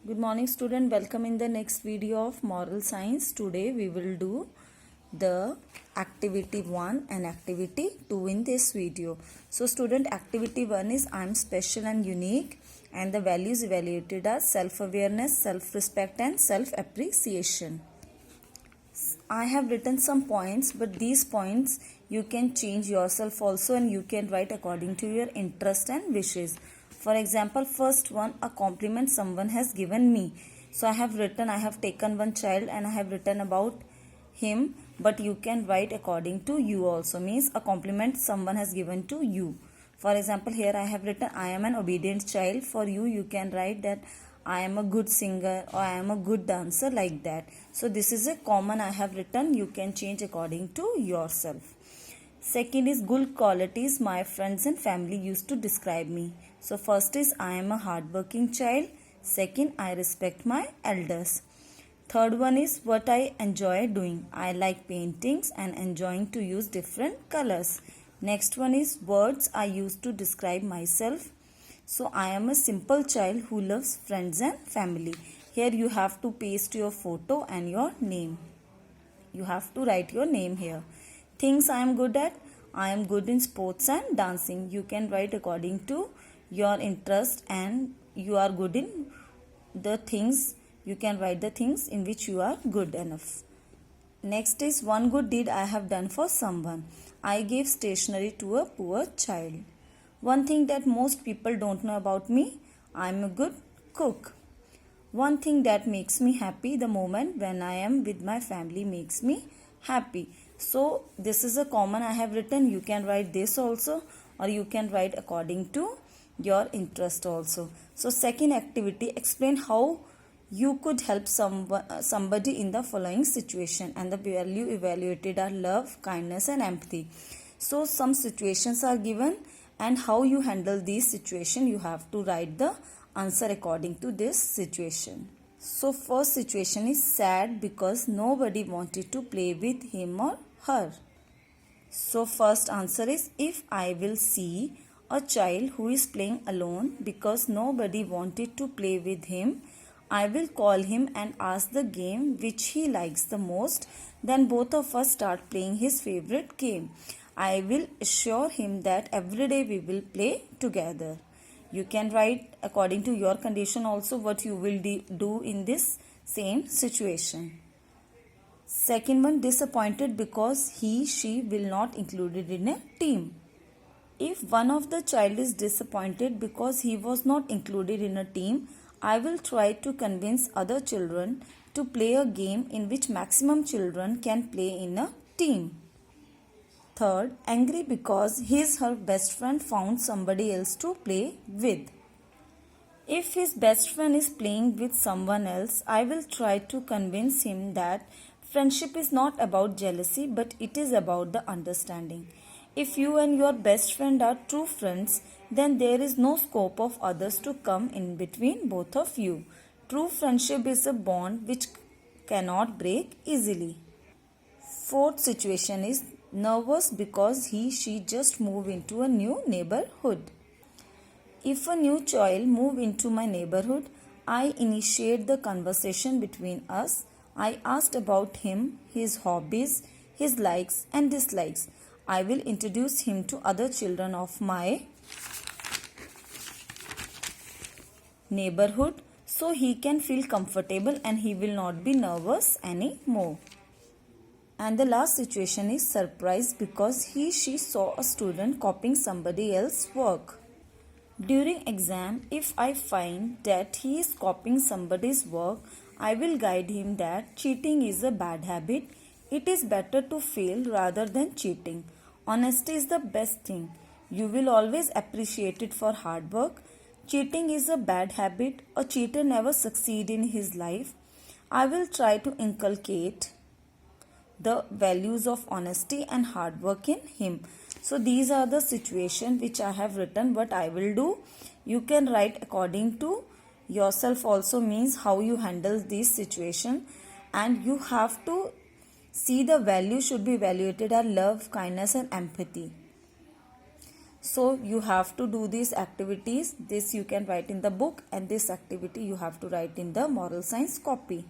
Good morning student, welcome in the next video of moral science. Today we will do the activity 1 and activity 2 in this video. So student, activity 1 is I am special and unique, and the values evaluated are self-awareness, self-respect and self-appreciation. I have written some points, but these points you can change yourself also, and you can write according to your interest and wishes. For example, first one, a compliment someone has given me. So I have taken one child and I have written about him, but you can write according to you also, means a compliment someone has given to you. For example, here I have written I am an obedient child. For you, you can write that I am a good singer or I am a good dancer, like that. So this is a common I have written. You can change according to yourself. Second is good qualities my friends and family used to describe me. So first is I am a hardworking child. Second, I respect my elders. Third one is what I enjoy doing. I like paintings and enjoying to use different colors. Next one is words I use to describe myself. So I am a simple child who loves friends and family. Here you have to paste your photo and your name. You have to write your name here. Things I am good at. I am good in sports and dancing. You can write according to your interest, and you are good in the things. You can write the things in which you are good enough. Next is one good deed I have done for someone. I gave stationery to a poor child. One thing that most people don't know about me, I am a good cook. One thing that makes me happy, the moment when I am with my family makes me happy. So this is a common I have written. You can write this also, or you can write according to your interest also. So second activity, explain how you could help somebody in the following situation, and the value evaluated are love, kindness and empathy. So some situations are given, and how you handle these situation, you have to write the answer according to this situation. So first situation is sad because nobody wanted to play with him or her. So first answer is, if I will see a child who is playing alone because nobody wanted to play with him, I will call him and ask the game which he likes the most. Then both of us start playing his favorite game. I will assure him that every day we will play together. You can write according to your condition also what you will do in this same situation. Second one, disappointed because she will not included in a team. If one of the child is disappointed because he was not included in a team, I will try to convince other children to play a game in which maximum children can play in a team. Third, angry because her best friend found somebody else to play with. If his best friend is playing with someone else, I will try to convince him that friendship is not about jealousy, but it is about the understanding. If you and your best friend are true friends, then there is no scope of others to come in between both of you. True friendship is a bond which cannot break easily. Fourth situation is nervous because she just moved into a new neighborhood. If a new child move into my neighborhood, I initiate the conversation between us. I asked about him, his hobbies, his likes and dislikes. I will introduce him to other children of my neighborhood so he can feel comfortable and he will not be nervous anymore. And the last situation is surprise because she saw a student copying somebody else's work. During exam, if I find that he is copying somebody's work, I will guide him that cheating is a bad habit. It is better to fail rather than cheating. Honesty is the best thing. You will always appreciate it for hard work. Cheating is a bad habit. A cheater never succeeds in his life. I will try to inculcate the values of honesty and hard work in him. So these are the situations which I have written. What I will do, you can write according to yourself also, means how you handle this situation, and you have to see the value should be evaluated are love, kindness and empathy. So you have to do these activities. This you can write in the book, and this activity you have to write in the moral science copy.